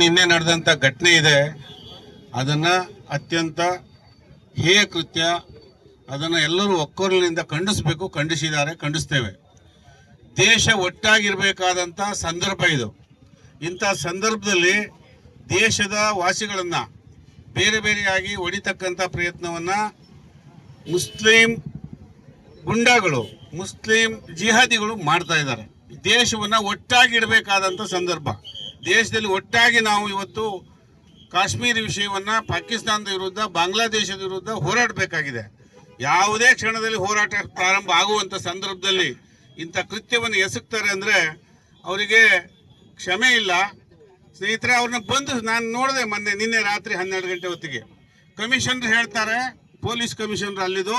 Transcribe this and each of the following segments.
ನಿನ್ನೆ ನಡೆದಂಥ ಘಟನೆ ಇದೆ, ಅದನ್ನು ಅತ್ಯಂತ ಹೇಯ ಕೃತ್ಯ, ಅದನ್ನು ಎಲ್ಲರೂ ಒಕ್ಕೊರಲಿನಿಂದ ಖಂಡಿಸಬೇಕು, ಖಂಡಿಸಿದ್ದಾರೆ, ಖಂಡಿಸ್ತೇವೆ. ದೇಶ ಒಟ್ಟಾಗಿರಬೇಕಾದಂಥ ಸಂದರ್ಭ ಇದು. ಇಂಥ ಸಂದರ್ಭದಲ್ಲಿ ದೇಶದ ವಾಸಿಗಳನ್ನು ಬೇರೆ ಬೇರೆಯಾಗಿ ಹೊಡಿತಕ್ಕಂಥ ಪ್ರಯತ್ನವನ್ನು ಮುಸ್ಲಿಂ ಗುಂಡಾಗಳು, ಮುಸ್ಲಿಂ ಜಿಹಾದಿಗಳು ಮಾಡ್ತಾ ಇದ್ದಾರೆ. ದೇಶವನ್ನು ಒಟ್ಟಾಗಿಡಬೇಕಾದಂಥ ಸಂದರ್ಭ. ದೇಶದಲ್ಲಿ ಒಟ್ಟಾಗಿ ನಾವು ಇವತ್ತು ಕಾಶ್ಮೀರ ವಿಷಯವನ್ನು ಪಾಕಿಸ್ತಾನದ ವಿರುದ್ಧ, ಬಾಂಗ್ಲಾದೇಶದ ವಿರುದ್ಧ ಹೋರಾಡಬೇಕಾಗಿದೆ. ಯಾವುದೇ ಕ್ಷಣದಲ್ಲಿ ಹೋರಾಟ ಪ್ರಾರಂಭ ಆಗುವಂಥ ಸಂದರ್ಭದಲ್ಲಿ ಇಂಥ ಕೃತ್ಯವನ್ನು ಎಸಗ್ತಾರೆ ಅಂದರೆ ಅವರಿಗೆ ಕ್ಷಮೆ ಇಲ್ಲ. ಸ್ನೇಹಿತರೆ, ಅವ್ರನ್ನ ಬಂದು ನಾನು ನೋಡಿದೆ ನಿನ್ನೆ ರಾತ್ರಿ 12 ಗಂಟೆ ಹೊತ್ತಿಗೆ ಕಮಿಷನರ್ ಹೇಳ್ತಾರೆ, ಪೊಲೀಸ್ ಕಮಿಷನರ್ ಅಲ್ಲಿದು,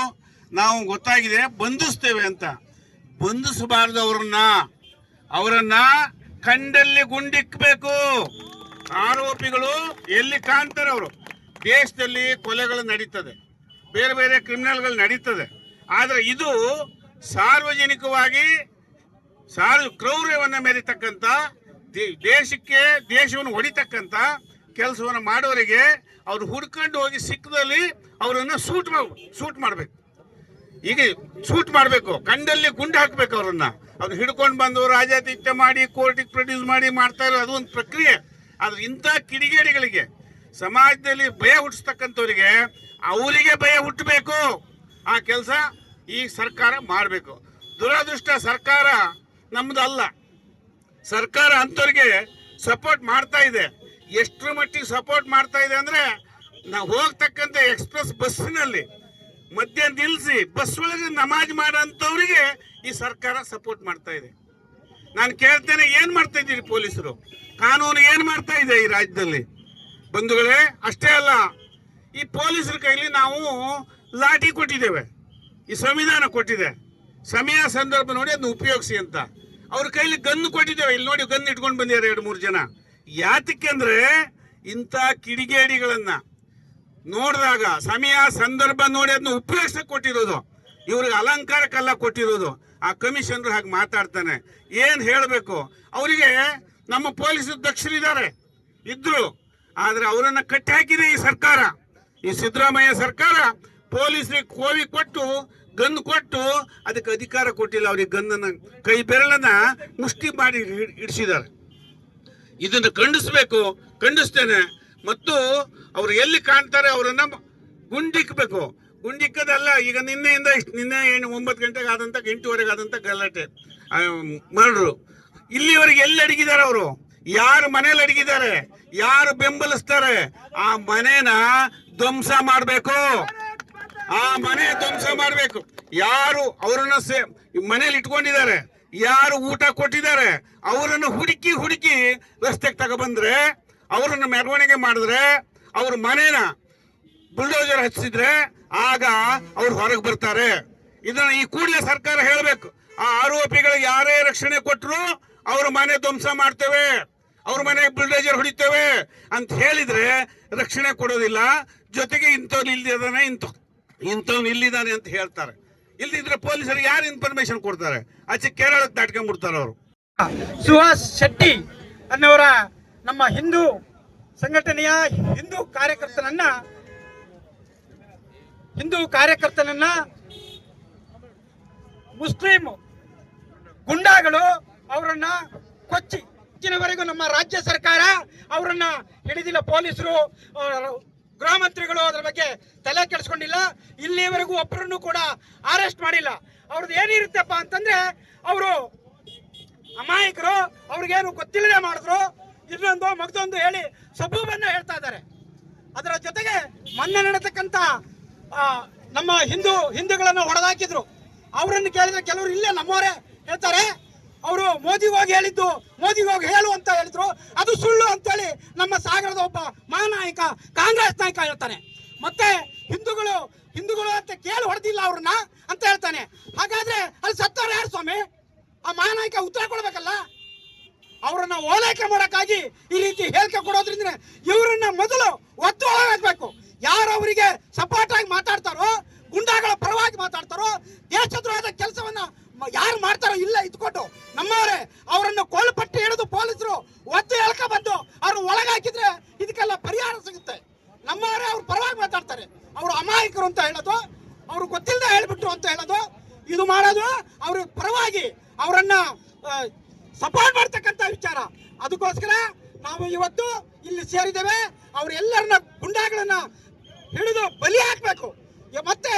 ನಾವು ಗೊತ್ತಾಗಿದೆ ಬಂಧಿಸ್ತೇವೆ ಅಂತ. ಬಂಧಿಸಬಾರ್ದು ಅವರನ್ನ ಕಂಡಲ್ಲಿ ಗುಂಡಿಕ್ಬೇಕು. ಆರೋಪಿಗಳು ಎಲ್ಲಿ ಕಾಣ್ತಾರೆ ಅವರು. ದೇಶದಲ್ಲಿ ಕೊಲೆಗಳು ನಡೀತದೆ, ಬೇರೆ ಬೇರೆ ಕ್ರಿಮಿನಲ್ಗಳು ನಡೀತದೆ, ಆದರೆ ಇದು ಸಾರ್ವಜನಿಕವಾಗಿ ಕ್ರೌರ್ಯವನ್ನು ಮೆರೀತಕ್ಕಂಥ, ದೇಶವನ್ನು ಹೊಡಿತಕ್ಕಂಥ ಕೆಲಸವನ್ನು ಮಾಡೋರಿಗೆ ಅವ್ರು ಹುಡ್ಕೊಂಡು ಹೋಗಿ ಸಿಕ್ಕದಲ್ಲಿ ಅವರನ್ನು ಶೂಟ್ ಮಾಡಬೇಕು. ಈಗ ಶೂಟ್ ಮಾಡಬೇಕು, ಕಂಡಲ್ಲಿ ಗುಂಡು ಹಾಕಬೇಕು. ಅವ್ರು ಹಿಡ್ಕೊಂಡು ಬಂದು ರಾಜಾತಿಥ್ಯ ಮಾಡಿ ಕೋರ್ಟಿಗೆ ಪ್ರೊಡ್ಯೂಸ್ ಮಾಡ್ತಾ ಇರೋ ಅದು ಒಂದು ಪ್ರಕ್ರಿಯೆ. ಆದ್ರೆ ಇಂಥ ಕಿಡಿಗೇಡಿಗಳಿಗೆ, ಸಮಾಜದಲ್ಲಿ ಭಯ ಹುಟ್ಟಿಸ್ತಕ್ಕಂಥವ್ರಿಗೆ, ಅವರಿಗೆ ಭಯ ಹುಟ್ಟಬೇಕು. ಆ ಕೆಲಸ ಈ ಸರ್ಕಾರ ಮಾಡಬೇಕು. ದುರದೃಷ್ಟ ಸರ್ಕಾರ ನಮ್ದು ಅಲ್ಲ. ಸರ್ಕಾರ ಅಂಥವ್ರಿಗೆ ಸಪೋರ್ಟ್ ಮಾಡ್ತಾ ಇದೆ. ಎಷ್ಟರ ಮಟ್ಟಿಗೆ ಸಪೋರ್ಟ್ ಮಾಡ್ತಾ ಇದೆ ಅಂದ್ರೆ, ನಾವು ಹೋಗ್ತಕ್ಕಂಥ ಎಕ್ಸ್ಪ್ರೆಸ್ ಬಸ್ಸಿನಲ್ಲಿ ಮಧ್ಯ ನಿಲ್ಲಿಸಿ ಬಸ್ ಒಳಗೆ ನಮಾಜ್ ಮಾಡೋಂಥವ್ರಿಗೆ ಈ ಸರ್ಕಾರ ಸಪೋರ್ಟ್ ಮಾಡ್ತಾ ಇದೆ. ನಾನು ಕೇಳ್ತೇನೆ, ಏನ್ ಮಾಡ್ತಾ ಇದ್ದೀರಿ ಪೊಲೀಸರು? ಕಾನೂನು ಏನ್ ಮಾಡ್ತಾ ಇದೆ ಈ ರಾಜ್ಯದಲ್ಲಿ? ಬಂಧುಗಳೇ, ಅಷ್ಟೇ ಅಲ್ಲ, ಈ ಪೊಲೀಸರ ಕೈಲಿ ನಾವು ಲಾಠಿ ಕೊಟ್ಟಿದ್ದೇವೆ, ಈ ಸಂವಿಧಾನ ಕೊಟ್ಟಿದೆ, ಸಮಯ ಸಂದರ್ಭ ನೋಡಿ ಅದನ್ನ ಉಪಯೋಗಿಸಿ ಅಂತ. ಅವ್ರ ಕೈಲಿ ಗನ್ ಕೊಟ್ಟಿದ್ದೇವೆ. ಇಲ್ಲಿ ನೋಡಿ, ಗನ್ ಇಟ್ಕೊಂಡು ಬಂದಿದ್ದಾರೆ 2-3 ಜನ. ಯಾತಕ್ಕೆ ಅಂದ್ರೆ, ಇಂಥ ಕಿಡಿಗೇಡಿಗಳನ್ನ ನೋಡಿದಾಗ ಸಮಯ ಸಂದರ್ಭ ನೋಡಿ ಅದನ್ನ ಉಪಯೋಗಿಸಕ್ಕೆ ಕೊಟ್ಟಿರೋದು, ಇವ್ರಿಗೆ ಅಲಂಕಾರಕ್ಕೆಲ್ಲ ಕೊಟ್ಟಿರೋದು. ಆ ಕಮಿಷನರ್ ಹಾಗೆ ಮಾತಾಡ್ತಾನೆ, ಏನ್ ಹೇಳಬೇಕು ಅವರಿಗೆ? ನಮ್ಮ ಪೊಲೀಸ್ ದಕ್ಷರಿದ್ದಾರೆ, ಇದ್ರು, ಆದ್ರೆ ಅವರನ್ನ ಕಟ್ಟಿ ಹಾಕಿದೆ ಈ ಸರ್ಕಾರ, ಈ ಸಿದ್ದರಾಮಯ್ಯ ಸರ್ಕಾರ. ಪೊಲೀಸರಿಗೆ ಕೋವಿ ಕೊಟ್ಟು, ಗನ್ ಕೊಟ್ಟು, ಅದಕ್ಕೆ ಅಧಿಕಾರ ಕೊಟ್ಟಿಲ್ಲ. ಅವ್ರಿಗೆ ಗನ್ನನ್ನ, ಕೈ ಬೆರಳನ್ನ ಮುಷ್ಟಿ ಮಾಡಿ ಇಡಿಸಿದ್ದಾರೆ. ಇದನ್ನು ಖಂಡಿಸ್ಬೇಕು, ಖಂಡಿಸ್ತೇನೆ. ಮತ್ತು ಅವ್ರು ಎಲ್ಲಿ ಕಾಣ್ತಾರೆ ಅವರನ್ನ ಗುಂಡಿಕ್ಬೇಕು. ಗುಂಡಿಕ್ಕದಲ್ಲ, ಈಗ ನಿನ್ನೆ 9 ಗಂಟೆಗೆ ಆದಂತ, 8:15 ಆದಂತ ಗಲಾಟೆ, ಮರ್ಡ್ರು. ಇಲ್ಲಿವರೆಗೆ ಎಲ್ಲಿ ಅಡಗಿದ್ದಾರೆ ಅವರು? ಯಾರು ಮನೇಲಿ ಅಡಗಿದ್ದಾರೆ? ಯಾರು ಬೆಂಬಲಿಸ್ತಾರೆ? ಆ ಮನೇನ ಧ್ವಂಸ ಮಾಡಬೇಕು. ಆ ಮನೆ ಧ್ವಂಸ ಮಾಡಬೇಕು. ಯಾರು ಅವರನ್ನ ಮನೇಲಿ ಇಟ್ಕೊಂಡಿದ್ದಾರೆ, ಯಾರು ಊಟ ಕೊಟ್ಟಿದ್ದಾರೆ, ಅವರನ್ನು ಹುಡುಕಿ ರಸ್ತೆಗೆ ತಗೊಬಂದ್ರೆ, ಅವರನ್ನು ಮೆರವಣಿಗೆ ಮಾಡಿದ್ರೆ, ಅವ್ರ ಮನೇನ ಬುಲ್ಡೋಜರ್ ಹಚ್ಚಿದ್ರೆ ಆಗ ಅವ್ರು ಹೊರಗೆ ಬರ್ತಾರೆ. ಇದನ್ನ ಈ ಕೂಡಲೇ ಸರ್ಕಾರ ಹೇಳಬೇಕು. ಆ ಆರೋಪಿಗಳಿಗೆ ಯಾರೇ ರಕ್ಷಣೆ ಕೊಟ್ಟರು ಅವ್ರ ಮನೆ ಧ್ವಂಸ ಮಾಡ್ತೇವೆ, ಅವ್ರ ಮನೆಗೆ ಬುಲ್ಡೋಜರ್ ಹೊಡಿತೇವೆ ಅಂತ ಹೇಳಿದ್ರೆ ರಕ್ಷಣೆ ಕೊಡೋದಿಲ್ಲ. ಜೊತೆಗೆ ಇಂಥವ್ನು ಇಲ್ಲಿದ್ದಾನೆ ಅಂತ ಹೇಳ್ತಾರೆ. ಇಲ್ದಿದ್ರೆ ಪೊಲೀಸರು ಯಾರು ಇನ್ಫಾರ್ಮೇಶನ್ ಕೊಡ್ತಾರೆ? ಆಚೆ ಕೇರಳಕ್ಕೆ ದಾಟ್ಕೊಂಡ್ಬಿಡ್ತಾರೆ ಅವರು. ಸುಹಾಸ್ ಶೆಟ್ಟಿ ಅನ್ನೋರ ನಮ್ಮ ಹಿಂದೂ ಸಂಘಟನೆಯ ಹಿಂದೂ ಕಾರ್ಯಕರ್ತನನ್ನ ಮುಸ್ಲಿಂ ಗುಂಡಾಗಳು ಅವರನ್ನ ಕೊಚ್ಚಿ, ಇಲ್ಲಿವರೆಗೂ ನಮ್ಮ ರಾಜ್ಯ ಸರ್ಕಾರ ಅವರನ್ನ ಹಿಡಿದಿಲ್ಲ. ಪೊಲೀಸರು, ಗೃಹ ಮಂತ್ರಿಗಳು ಅದರ ಬಗ್ಗೆ ತಲೆ ಕೆಡಿಸ್ಕೊಂಡಿಲ್ಲ. ಇಲ್ಲಿವರೆಗೂ ಒಬ್ಬರನ್ನು ಕೂಡ ಅರೆಸ್ಟ್ ಮಾಡಿಲ್ಲ. ಅವ್ರದ್ದು ಏನಿರುತ್ತಪ್ಪ ಅಂತಂದ್ರೆ, ಅವರು ಅಮಾಯಕರು, ಅವ್ರಿಗೇನು ಗೊತ್ತಿಲ್ಲದೆ ಮಾಡಿದ್ರು, ಇನ್ನೊಂದು ಮಗದೊಂದು ಹೇಳಿ ಸಬೂಬನ್ನ ಹೇಳ್ತಾ ಇದ್ದಾರೆ. ಅದರ ಜೊತೆಗೆ ಮೊನ್ನೆ ನಡೆತಕ್ಕಂತ ನಮ್ಮ ಹಿಂದೂಗಳನ್ನು ಹೊಡೆದಾಕಿದ್ರು. ಅವರನ್ನು ಕೇಳಿದ್ರೆ ಕೆಲವರು ಇಲ್ಲೇ ನಮ್ಮವರೇ ಹೇಳ್ತಾರೆ, ಅವರು ಮೋದಿಗೆ ಹೋಗಿ ಹೇಳಿದ್ದು, ಮೋದಿಗೆ ಹೋಗಿ ಹೇಳು ಅಂತ ಹೇಳಿದ್ರು, ಅದು ಸುಳ್ಳು ಅಂತೇಳಿ ನಮ್ಮ ಸಾಗರದ ಒಬ್ಬ ಮಹಾನಾಯಕ ಕಾಂಗ್ರೆಸ್ ನಾಯಕ ಹೇಳ್ತಾನೆ. ಮತ್ತೆ ಹಿಂದೂಗಳು ಅಂತ ಕೇಳಿ ಹೊಡೆದಿಲ್ಲ ಅವ್ರನ್ನ ಅಂತ ಹೇಳ್ತಾನೆ. ಹಾಗಾದ್ರೆ ಅಲ್ಲಿ ಸತ್ತವ್ರು ಯಾರು ಸ್ವಾಮಿ? ಆ ಮಹಾನಾಯಕ ಉತ್ತರ ಕೊಡ್ಬೇಕಲ್ಲ. ಅವರನ್ನ ಓಲೈಕೆ ಮಾಡೋಕ್ಕಾಗಿ ಈ ರೀತಿ ಹೇಳಿಕೆ ಕೊಡೋದ್ರಿಂದ ಇವರನ್ನ ಮೊದಲು ಒತ್ತು ಒಳಗಾಗಬೇಕು. ಯಾರು ಅವರಿಗೆ ಸಪೋರ್ಟ್ ಆಗಿ ಮಾತಾಡ್ತಾರೋ, ಗುಂಡಾಗಳ ಪರವಾಗಿ ಮಾತಾಡ್ತಾರೋ, ದೇಶದ್ರೋಹದ ಕೆಲಸವನ್ನ ಯಾರು ಮಾಡ್ತಾರೋ ಇಲ್ಲ ಇದ್ಕೊಂಡು ನಮ್ಮವರೇ ಅವರನ್ನು ಕೋಲ್ಪಟ್ಟಿ ಹಿಡಿದು ಪೊಲೀಸರು ಒತ್ತು ಎಳ್ಕ ಬಂದು ಆ ಅವರು ಒಳಗಾಕಿದ್ರೆ ಇದಕ್ಕೆಲ್ಲ ಪರಿಹಾರ ಸಿಗುತ್ತೆ. ನಮ್ಮವರೇ ಅವ್ರ ಪರವಾಗಿ ಮಾತಾಡ್ತಾರೆ. ಅವರು ಅಮಾಯಕರು ಅಂತ ಹೇಳೋದು, ಅವ್ರು ಗೊತ್ತಿಲ್ಲದೆ ಹೇಳ್ಬಿಟ್ರು ಅಂತ ಹೇಳೋದು, ಇದು ಮಾಡೋದು ಅವ್ರ ಪರವಾಗಿ ಅವರನ್ನ ಸಪೋರ್ಟ್ ಮಾಡ್ತಕ್ಕಂಥ ವಿಚಾರ. ಅದಕ್ಕೋಸ್ಕರ ನಾವು ಇವತ್ತು ಇಲ್ಲಿ ಸೇರಿದ್ದೇವೆ. ಅವರೆಲ್ಲರನ್ನ ಗುಂಡಾಗಳನ್ನ ಹಿಡಿದು ಬಲಿ ಹಾಕಬೇಕು. ಮತ್ತೆ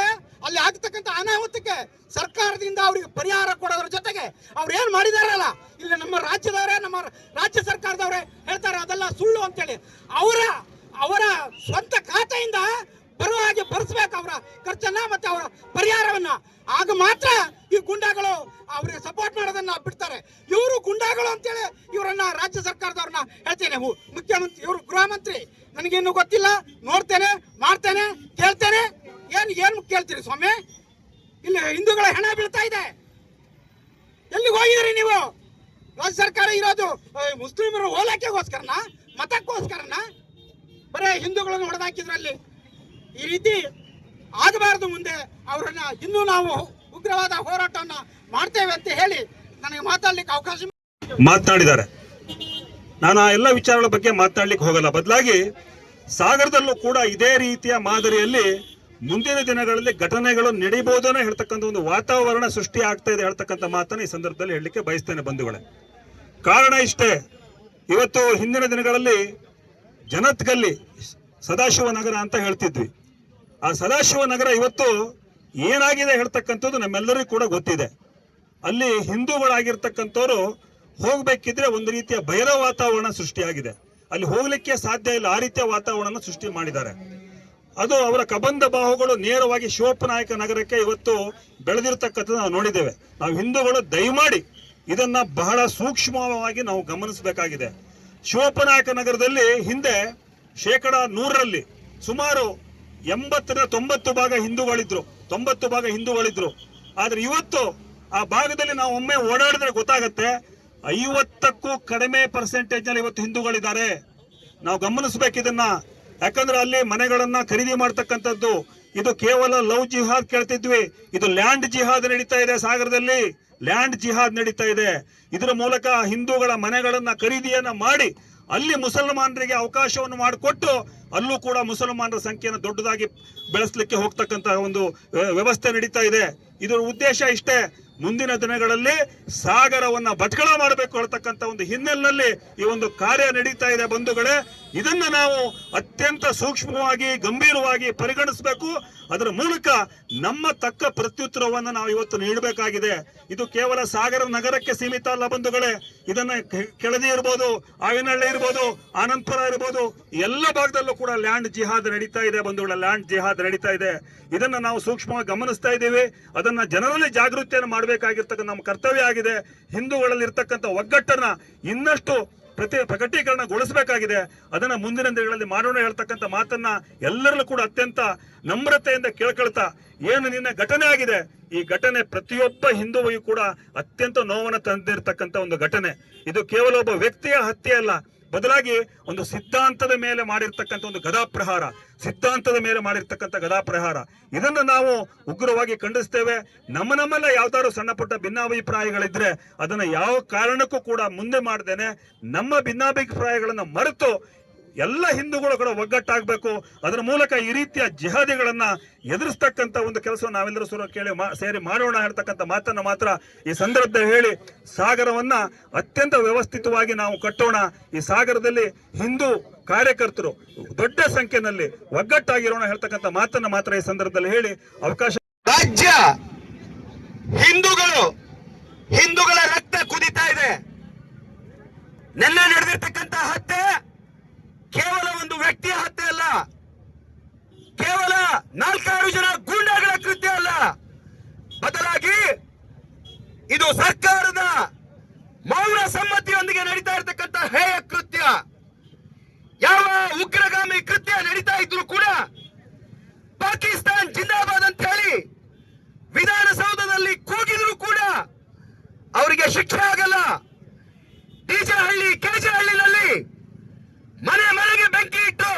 ಅಲ್ಲಿ ಆಗ್ತಕ್ಕಂಥ ಅನಾಹುತಕ್ಕೆ ಸರ್ಕಾರದಿಂದ ಅವರಿಗೆ ಪರಿಹಾರ ಕೊಡೋದ್ರ ಜೊತೆಗೆ ಅವ್ರು ಏನ್ ಮಾಡಿದಾರಲ್ಲ, ಇಲ್ಲಿ ನಮ್ಮ ರಾಜ್ಯದವರೇ, ನಮ್ಮ ರಾಜ್ಯ ಸರ್ಕಾರದವರೇ ಹೇಳ್ತಾರೆ ಅದೆಲ್ಲ ಸುಳ್ಳು ಅಂತೇಳಿ. ಅವರ ಸ್ವಂತ ಖಾತೆಯಿಂದ ಬರುವ ಹಾಗೆ ಭರಿಸ್ಬೇಕು ಅವರ ಖರ್ಚನ್ನ ಮತ್ತೆ ಅವರ ಪರಿಹಾರವನ್ನ. ಆಗ ಮಾತ್ರ ಈ ಗುಂಡಾಗಳು ಅವರಿಗೆ ಸಪೋರ್ಟ್ ಮಾಡೋದನ್ನ ಬಿಡ್ತಾರೆ. ಇವರು ಗುಂಡಾಗಳು ಅಂತೇಳಿ ಇವರನ್ನ ರಾಜ್ಯ ಸರ್ಕಾರದವ್ರನ್ನ ಹೇಳ್ತೇನೆ. ಮುಖ್ಯಮಂತ್ರಿ, ಇವರು ಗೃಹ ಮಂತ್ರಿ, ನನಗೇನು ಗೊತ್ತಿಲ್ಲ, ನೋಡ್ತೇನೆ, ಮಾಡ್ತೇನೆ, ಕೇಳ್ತೇನೆ. ಏನು ಕೇಳ್ತೀರಿ ಸ್ವಾಮಿ? ಇಲ್ಲಿ ಹಿಂದೂಗಳ ಹೆಣ ಬೀಳ್ತಾ ಇದೆ. ಎಲ್ಲಿಗೆ ಹೋಗಿದ್ರಿ ನೀವು? ರಾಜ್ಯ ಸರ್ಕಾರ ಇರೋದು ಮುಸ್ಲಿಮರು ಓಲೈಕೆಗೋಸ್ಕರನ, ಮತಕ್ಕೋಸ್ಕರನ? ಬರೇ ಹಿಂದೂಗಳನ್ನು ಹೊಡೆದಾಕಿದ್ರಲ್ಲಿ. ಈ ರೀತಿ ಆಗಬಾರದು. ಮುಂದೆ ಅವರನ್ನ ಇನ್ನೂ ನಾವು ಉಗ್ರವಾದ ಹೋರಾಟವನ್ನ ಮಾಡ್ತೇವೆ ಅಂತ ಹೇಳಿ ನನಗೆ ಮಾತಾಡ್ಲಿಕ್ಕೆ ಅವಕಾಶ ಮಾತನಾಡಿದ್ದಾರೆ. ನಾನು ಆ ಎಲ್ಲ ವಿಚಾರಗಳ ಬಗ್ಗೆ ಮಾತನಾಡ್ಲಿಕ್ಕೆ ಹೋಗಲ್ಲ. ಬದಲಾಗಿ ಸಾಗರದಲ್ಲೂ ಕೂಡ ಇದೇ ರೀತಿಯ ಮಾದರಿಯಲ್ಲಿ ಮುಂದಿನ ದಿನಗಳಲ್ಲಿ ಘಟನೆಗಳು ನಡೀಬಹುದನ್ನ ಹೇಳ್ತಕ್ಕಂಥ ಒಂದು ವಾತಾವರಣ ಸೃಷ್ಟಿ ಆಗ್ತಾ ಇದೆ ಹೇಳ್ತಕ್ಕಂಥ ಮಾತನ್ನ ಈ ಸಂದರ್ಭದಲ್ಲಿ ಹೇಳಲಿಕ್ಕೆ ಬಯಸ್ತೇನೆ ಬಂಧುಗಳೇ. ಕಾರಣ ಇಷ್ಟೇ, ಇವತ್ತು ಹಿಂದಿನ ದಿನಗಳಲ್ಲಿ ಜನತ್ಗಲ್ಲಿ ಸದಾಶಿವ ನಗರ ಅಂತ ಹೇಳ್ತಿದ್ವಿ. ಆ ಸದಾಶಿವ ನಗರ ಇವತ್ತು ಏನಾಗಿದೆ ಹೇಳ್ತಕ್ಕಂಥದ್ದು ನಮ್ಮೆಲ್ಲರಿಗೂ ಕೂಡ ಗೊತ್ತಿದೆ. ಅಲ್ಲಿ ಹಿಂದೂಗಳಾಗಿರ್ತಕ್ಕಂಥವ್ರು ಹೋಗ್ಬೇಕಿದ್ರೆ ಒಂದು ರೀತಿಯ ಭಯದ ವಾತಾವರಣ ಸೃಷ್ಟಿಯಾಗಿದೆ. ಅಲ್ಲಿ ಹೋಗ್ಲಿಕ್ಕೆ ಸಾಧ್ಯ ಇಲ್ಲ, ಆ ರೀತಿಯ ವಾತಾವರಣ ಸೃಷ್ಟಿ ಮಾಡಿದ್ದಾರೆ. ಅದು ಅವರ ಕಬಂಧ ಬಾಹುಗಳು ನೇರವಾಗಿ ಶಿವಪ್ಪನಾಯಕ ನಗರಕ್ಕೆ ಇವತ್ತು ಬೆಳೆದಿರ್ತಕ್ಕಂಥದ್ದು ನಾವು ನೋಡಿದ್ದೇವೆ. ನಾವು ಹಿಂದೂಗಳು ದಯಮಾಡಿ ಇದನ್ನ ಬಹಳ ಸೂಕ್ಷ್ಮವಾಗಿ ನಾವು ಗಮನಿಸಬೇಕಾಗಿದೆ. ಶಿವಪ್ಪನಾಯಕ ನಗರದಲ್ಲಿ ಹಿಂದೆ 100% ಸುಮಾರು 80-90 ಭಾಗ ಹಿಂದೂಗಳಿದ್ರು, 90 ಭಾಗ ಹಿಂದೂಗಳಿದ್ರು. ಆದ್ರೆ ಇವತ್ತು ಆ ಭಾಗದಲ್ಲಿ ನಾವು ಒಮ್ಮೆ ಓಡಾಡಿದ್ರೆ ಗೊತ್ತಾಗತ್ತೆ 50ಕ್ಕೂ ಕಡಿಮೆ ಪರ್ಸೆಂಟೇಜ್ ನಲ್ಲಿ ಇವತ್ತು ಹಿಂದೂಗಳಿದ್ದಾರೆ. ನಾವು ಗಮನಿಸಬೇಕಿದನ್ನ. ಯಾಕಂದ್ರೆ ಅಲ್ಲಿ ಮನೆಗಳನ್ನ ಖರೀದಿ ಮಾಡ್ತಕ್ಕಂಥದ್ದು, ಇದು ಕೇವಲ ಲವ್ ಜಿಹಾದ್ ಕೇಳ್ತಿದ್ವಿ, ಇದು ಲ್ಯಾಂಡ್ ಜಿಹಾದ್ ನಡೀತಾ ಇದೆ. ಸಾಗರದಲ್ಲಿ ಲ್ಯಾಂಡ್ ಜಿಹಾದ್ ನಡೀತಾ ಇದೆ. ಇದರ ಮೂಲಕ ಹಿಂದೂಗಳ ಮನೆಗಳನ್ನ ಖರೀದಿಯನ್ನ ಮಾಡಿ ಅಲ್ಲಿ ಮುಸಲ್ಮಾನರಿಗೆ ಅವಕಾಶವನ್ನು ಮಾಡಿಕೊಟ್ಟು ಅಲ್ಲೂ ಕೂಡ ಮುಸಲ್ಮಾನರ ಸಂಖ್ಯೆಯನ್ನು ದೊಡ್ಡದಾಗಿ ಬೆಳೆಸಲಿಕ್ಕೆ ಹೋಗ್ತಕ್ಕಂತ ಒಂದು ವ್ಯವಸ್ಥೆ ನಡೀತಾ ಇದೆ. ಇದರ ಉದ್ದೇಶ ಇಷ್ಟೇ, ಮುಂದಿನ ದಿನಗಳಲ್ಲಿ ಸಾಗರವನ್ನ ಭಟ್ಕಳ ಮಾಡಬೇಕು ಹೇಳ್ತಕ್ಕಂಥ ಒಂದು ಹಿನ್ನೆಲೆಯಲ್ಲಿ ಈ ಒಂದು ಕಾರ್ಯ ನಡೀತಾ ಇದೆ ಬಂಧುಗಳೇ. ಇದನ್ನ ನಾವು ಅತ್ಯಂತ ಸೂಕ್ಷ್ಮವಾಗಿ ಗಂಭೀರವಾಗಿ ಪರಿಗಣಿಸಬೇಕು. ಅದರ ಮೂಲಕ ನಮ್ಮ ತಕ್ಕ ಪ್ರತ್ಯುತ್ತರವನ್ನು ನಾವು ಇವತ್ತು ನೀಡಬೇಕಾಗಿದೆ. ಇದು ಕೇವಲ ಸಾಗರ ನಗರಕ್ಕೆ ಸೀಮಿತ ಅಲ್ಲ ಬಂಧುಗಳೇ. ಇದನ್ನ ಕೆಳದಿ ಇರ್ಬೋದು, ಆವಿನಹಳ್ಳಿ ಇರ್ಬೋದು, ಆನಂದಪುರ ಇರ್ಬೋದು, ಎಲ್ಲ ಭಾಗದಲ್ಲೂ ಕೂಡ ಲ್ಯಾಂಡ್ ಜಿಹಾದ್ ನಡೀತಾ ಇದೆ ಬಂಧುಗಳೇ. ಲ್ಯಾಂಡ್ ಜಿಹಾದ್ ನಡೀತಾ ಇದೆ. ಇದನ್ನ ನಾವು ಸೂಕ್ಷ್ಮವಾಗಿ ಗಮನಿಸ್ತಾ ಇದ್ದೀವಿ. ಅದನ್ನ ಜನರಲ್ಲಿ ಜಾಗೃತಿಯನ್ನು ಮಾಡಬೇಕಾಗಿರ್ತಕ್ಕಂಥ ನಮ್ಮ ಕರ್ತವ್ಯ ಆಗಿದೆ. ಹಿಂದೂಗಳಲ್ಲಿ ಇರ್ತಕ್ಕಂಥ ಒಗ್ಗಟ್ಟನ್ನ ಇನ್ನಷ್ಟು ಪ್ರಕಟೀಕರಣಗೊಳಿಸಬೇಕಾಗಿದೆ. ಅದನ್ನ ಮುಂದಿನ ದಿನಗಳಲ್ಲಿ ಮಾಡೋಣ ಹೇಳ್ತಕ್ಕಂಥ ಮಾತನ್ನ ಎಲ್ಲರಲ್ಲೂ ಕೂಡ ಅತ್ಯಂತ ನಮ್ರತೆಯಿಂದ ಕೇಳ್ಕೊಳ್ತಾ, ಏನು ನಿನ್ನೆ ಘಟನೆ ಆಗಿದೆ, ಈ ಘಟನೆ ಪ್ರತಿಯೊಬ್ಬ ಹಿಂದೂವಿಗೂ ಕೂಡ ಅತ್ಯಂತ ನೋವನ್ನು ತಂದಿರತಕ್ಕಂಥ ಒಂದು ಘಟನೆ. ಇದು ಕೇವಲ ಒಬ್ಬ ವ್ಯಕ್ತಿಯ ಹತ್ಯೆ ಅಲ್ಲ, ಬದಲಾಗಿ ಒಂದು ಸಿದ್ಧಾಂತದ ಮೇಲೆ ಮಾಡಿರ್ತಕ್ಕಂಥ ಒಂದು ಗದಾಪ್ರಹಾರ, ಸಿದ್ಧಾಂತದ ಮೇಲೆ ಮಾಡಿರ್ತಕ್ಕಂಥ ಗದಾಪ್ರಹಾರ. ಇದನ್ನು ನಾವು ಉಗ್ರವಾಗಿ ಖಂಡಿಸ್ತೇವೆ. ನಮ್ಮಲ್ಲ ಯಾವ್ದಾದ್ರು ಸಣ್ಣ ಪುಟ್ಟ ಭಿನ್ನಾಭಿಪ್ರಾಯಗಳಿದ್ರೆ ಅದನ್ನ ಯಾವ ಕಾರಣಕ್ಕೂ ಕೂಡ ಮುಂದೆ ಮಾಡ್ದೇನೆ ನಮ್ಮ ಭಿನ್ನಾಭಿಪ್ರಾಯಗಳನ್ನ ಮರೆತು ಎಲ್ಲ ಹಿಂದೂಗಳು ಕೂಡ ಒಗ್ಗಟ್ಟಾಗಬೇಕು. ಅದರ ಮೂಲಕ ಈ ರೀತಿಯ ಜಿಹಾದಿಗಳನ್ನ ಎದುರಿಸ್ತಕ್ಕಂಥ ಒಂದು ಕೆಲಸವನ್ನು ನಾವೆಲ್ಲರೂ ಸೇರಿ ಮಾಡೋಣ ಹೇಳ್ತಕ್ಕಂಥ ಮಾತನ್ನ ಮಾತ್ರ ಈ ಸಂದರ್ಭದಲ್ಲಿ ಹೇಳಿ, ಸಾಗರವನ್ನ ಅತ್ಯಂತ ವ್ಯವಸ್ಥಿತವಾಗಿ ನಾವು ಕಟ್ಟೋಣ. ಈ ಸಾಗರದಲ್ಲಿ ಹಿಂದೂ ಕಾರ್ಯಕರ್ತರು ದೊಡ್ಡ ಸಂಖ್ಯೆಯಲ್ಲಿ ಒಗ್ಗಟ್ಟಾಗಿರೋಣ ಹೇಳ್ತಕ್ಕಂಥ ಮಾತನ್ನ ಮಾತ್ರ ಈ ಸಂದರ್ಭದಲ್ಲಿ ಹೇಳಿ ಅವಕಾಶ. ರಾಜ್ಯ ಹಿಂದೂಗಳ ರಕ್ತ ಕುದಿತಾ ಇದೆ. ನೆನ್ನೆ ನಡೆದಿರ್ತಕ್ಕಂಥ ಹತ್ಯೆ ಕೇವಲ ಒಂದು ವ್ಯಕ್ತಿಯ ಹತ್ಯೆ ಅಲ್ಲ, ಕೇವಲ 4-6 ಜನ ಗೂಂಡಾಗಳ ಕೃತ್ಯ ಅಲ್ಲ, ಬದಲಾಗಿ ಇದು ಸರ್ಕಾರದ ಮೌನ ಸಮ್ಮತಿಯೊಂದಿಗೆ ನಡೀತಾ ಇರತಕ್ಕಂಥ ಹೇಯ ಕೃತ್ಯ. ಯಾವ ಉಗ್ರಗಾಮಿ ಕೃತ್ಯ ನಡೀತಾ ಇದ್ರು ಕೂಡ ಪಾಕಿಸ್ತಾನ್ ಜಿಂದಾಬಾದ್ ಅಂತ ಹೇಳಿ ವಿಧಾನಸೌಧದಲ್ಲಿ ಕೂಗಿದ್ರು ಕೂಡ ಅವರಿಗೆ ಶಿಕ್ಷೆ ಆಗಲ್ಲ. ಡಿಜೆಹಳ್ಳಿ, ಕೆಜೆಹಳ್ಳಿನಲ್ಲಿ ಮನೆಗೆ ಬೆಂಕಿ ಇಟ್ಟು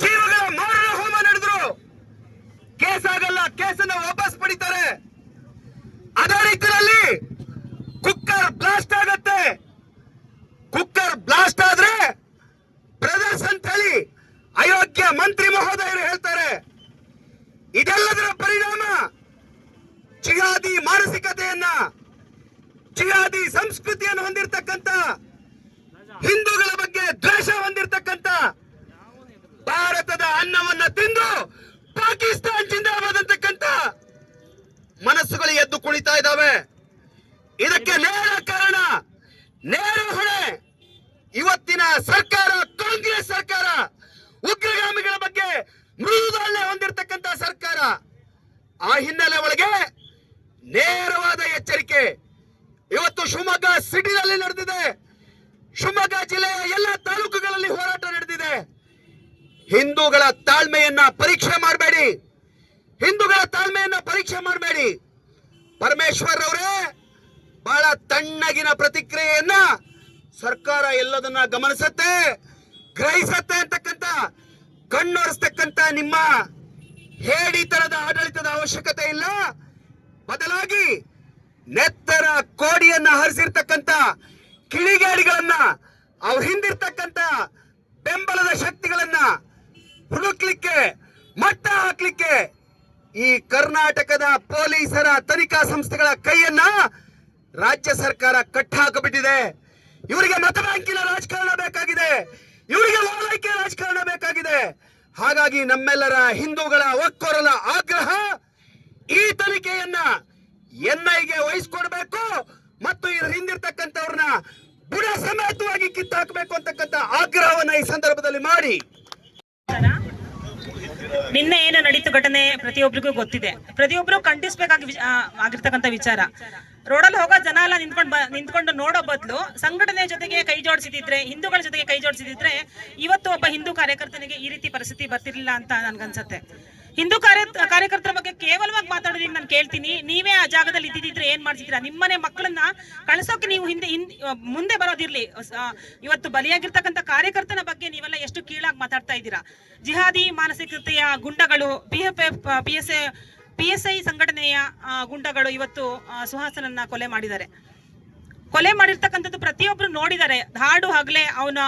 ಜೀವಗಳ ಮಾರಣ ಹೋಮ ನಡೆದ್ರು, ಕೇಸ್ ಆಗಲ್ಲ, ಕೇಸನ್ನ ವಾಪಸ್ ಪಡಿತಾರೆ. ಅದೇ ರೀತಿಯಲ್ಲಿ ಕುಕ್ಕರ್ ಬ್ಲಾಸ್ಟ್ ಆಗತ್ತೆ. ಕುಕ್ಕರ್ ಬ್ಲಾಸ್ಟ್ ಆದ್ರೆ ಇದೆಲ್ಲದರ ಪರಿಣಾಮ ಜಿಹಾದಿ ಮಾನಸಿಕತೆಯನ್ನ, ಜಿಹಾದಿ ಸಂಸ್ಕೃತಿಯನ್ನು ಹೊಂದಿರತಕ್ಕಂತ, ಹಿಂದೂಗಳ ಬಗ್ಗೆ ದ್ವೇಷ ಹೊಂದಿರತಕ್ಕಂತ, ಭಾರತದ ಅನ್ನವನ್ನ ತಿಂದು ಪಾಕಿಸ್ತಾನ್ ಜಿಂದಾಬಾದ್ ಅಂತಕ್ಕಂತ ಮನಸ್ಸುಗಳು ಎದ್ದು ಕುಣಿತಾ ಇದ್ದಾವೆ. ಇದಕ್ಕೆ ನೇರ ಕಾರಣ, ನೇರ ಹೊಣೆ ಇವತ್ತಿನ ಸರ್ಕಾರ, ಕಾಂಗ್ರೆಸ್ ಸರ್ಕಾರ, ಉಗ್ರಗಾಮಿಗಳ ಬಗ್ಗೆ ಮೃದುದಾಳ್ಯ ಹೊಂದಿರತಕ್ಕಂತ ಸರ್ಕಾರ. ಆ ಹಿನ್ನೆಲೆ ಒಳಗೆ ನೇರವಾದ ಎಚ್ಚರಿಕೆ ಇವತ್ತು ಶಿವಮೊಗ್ಗ ಸಿಟಿನಲ್ಲಿ ನಡೆದಿದೆ. ಶಿವಮೊಗ್ಗ ಜಿಲ್ಲೆಯ ಎಲ್ಲ ತಾಲೂಕುಗಳಲ್ಲಿ ಹೋರಾಟ ನಡೆದಿದೆ. ಹಿಂದೂಗಳ ತಾಳ್ಮೆಯನ್ನ ಪರೀಕ್ಷೆ ಮಾಡಬೇಡಿ, ಹಿಂದೂಗಳ ತಾಳ್ಮೆಯನ್ನ ಪರೀಕ್ಷೆ ಮಾಡಬೇಡಿ. ಪರಮೇಶ್ವರ್ ಅವರೇ, ಬಹಳ ತಣ್ಣಗಿನ ಪ್ರತಿಕ್ರಿಯೆಯನ್ನ ಸರ್ಕಾರ ಎಲ್ಲದನ್ನ ಗಮನಿಸುತ್ತೆ, ಗ್ರಹಿಸುತ್ತೆ ಅಂತಕ್ಕಂಥ ಕಣ್ಣೊರೆಸ್ತಕ್ಕಂಥ ನಿಮ್ಮ ಹೇಡಿತನದ ಆಡಳಿತದ ಅವಶ್ಯಕತೆ ಇಲ್ಲ. ಬದಲಾಗಿ ನೆತ್ತರ ಕೋಡಿಯನ್ನ ಹರಿಸಿರ್ತಕ್ಕಂಥ ಕಿಡಿಗೇಡಿಗಳನ್ನ, ಅವ್ರ ಹಿಂದಿರ್ತಕ್ಕಂಥ ಬೆಂಬಲದ ಶಕ್ತಿಗಳನ್ನ ಹುಡುಕ್ಲಿಕ್ಕೆ, ಮಟ್ಟ ಹಾಕ್ಲಿಕ್ಕೆ ಈ ಕರ್ನಾಟಕದ ಪೊಲೀಸರ ತನಿಖಾ ಸಂಸ್ಥೆಗಳ ಕೈಯನ್ನ ರಾಜ್ಯ ಸರ್ಕಾರ ಕಟ್ಟಾಕಿಬಿಟ್ಟಿದೆ. ಇವರಿಗೆ ಮತ ಬ್ಯಾಂಕಿನ ರಾಜಕಾರಣ ಬೇಕಾಗಿದೆ, ಇವರಿಗೆ ಓಲೈಕೆ ರಾಜಕಾರಣ ಬೇಕಾಗಿದೆ. ಹಾಗಾಗಿ ನಮ್ಮೆಲ್ಲರ ಹಿಂದೂಗಳ ಒಕ್ಕೊರಲ ಆಗ್ರಹ, ಈ ತನಿಖೆಯನ್ನ ಎನ್ಐಗೆ ವಹಿಸ್ಕೊಡ್ಬೇಕು ಮತ್ತು ಇದರ ಹಿಂದಿರ್ತಕ್ಕಂಥವ್ರನ್ನ ಬುಡ ಸಮೇತವಾಗಿ ಕಿತ್ತಾಕಬೇಕು ಅಂತಕ್ಕಂಥ ಆಗ್ರಹವನ್ನ ಈ ಸಂದರ್ಭದಲ್ಲಿ ಮಾಡಿ. ನಿನ್ನೆ ಏನು ನಡೀತು ಘಟನೆ ಪ್ರತಿಯೊಬ್ಬರಿಗೂ ಗೊತ್ತಿದೆ. ಪ್ರತಿಯೊಬ್ಬರು ಆಗಿರ್ತಕ್ಕಂಥ ವಿಚಾರ. ರೋಡಲ್ಲಿ ಹೋಗೋ ಜನ ಎಲ್ಲ ನಿಂತ್ಕೊಂಡು ನೋಡೋ ಬದಲು ಸಂಘಟನೆ ಜೊತೆಗೆ ಕೈ ಜೋಡಿಸಿದ್ರೆ, ಹಿಂದೂಗಳ ಜೊತೆಗೆ ಕೈ ಜೋಡಿಸಿದ್ರೆ ಇವತ್ತು ಒಬ್ಬ ಹಿಂದೂ ಕಾರ್ಯಕರ್ತನಿಗೆ ಈ ರೀತಿ ಪರಿಸ್ಥಿತಿ ಬರ್ತಿರ್ಲಿಲ್ಲ ಅಂತ ನನ್ಗನ್ಸುತ್ತೆ. ಹಿಂದೂ ಕಾರ್ಯಕರ್ತರ ಬಗ್ಗೆ ಕೇವಲವಾಗಿ ಮಾತಾಡೋದನ್ನ ನಾನು ಕೇಳ್ತೀನಿ, ನೀವೇ ಆ ಜಾಗದಲ್ಲಿ ಇದ್ದಿದ್ರೆ ಏನ್ ಮಾಡ್ತಿದ್ದೀರಾ? ನಿಮ್ಮನೆ ಮಕ್ಕಳನ್ನ ಕಳಿಸೋಕೆ ನೀವು ಮುಂದೆ ಬರೋದಿರ್ಲಿ. ಇವತ್ತು ಬಲಿಯಾಗಿರ್ತಕ್ಕಂಥ ಕಾರ್ಯಕರ್ತನ ಬಗ್ಗೆ ನೀವೆಲ್ಲ ಎಷ್ಟು ಕೀಳಾಗಿ ಮಾತಾಡ್ತಾ ಇದ್ದೀರಾ. ಜಿಹಾದಿ ಮಾನಸಿಕತೆಯ ಗುಂಡಗಳು, PSI ಸಂಘಟನೆಯ ಗುಂಡಗಳು ಇವತ್ತು ಸುಹಾಸನನ್ನ ಕೊಲೆ ಮಾಡಿದ್ದಾರೆ. ಕೊಲೆ ಮಾಡಿರ್ತಕ್ಕಂಥದ್ದು ಪ್ರತಿಯೊಬ್ರು ನೋಡಿದ್ದಾರೆ. ಹಾಡು ಹಗಲೇ ಅವನ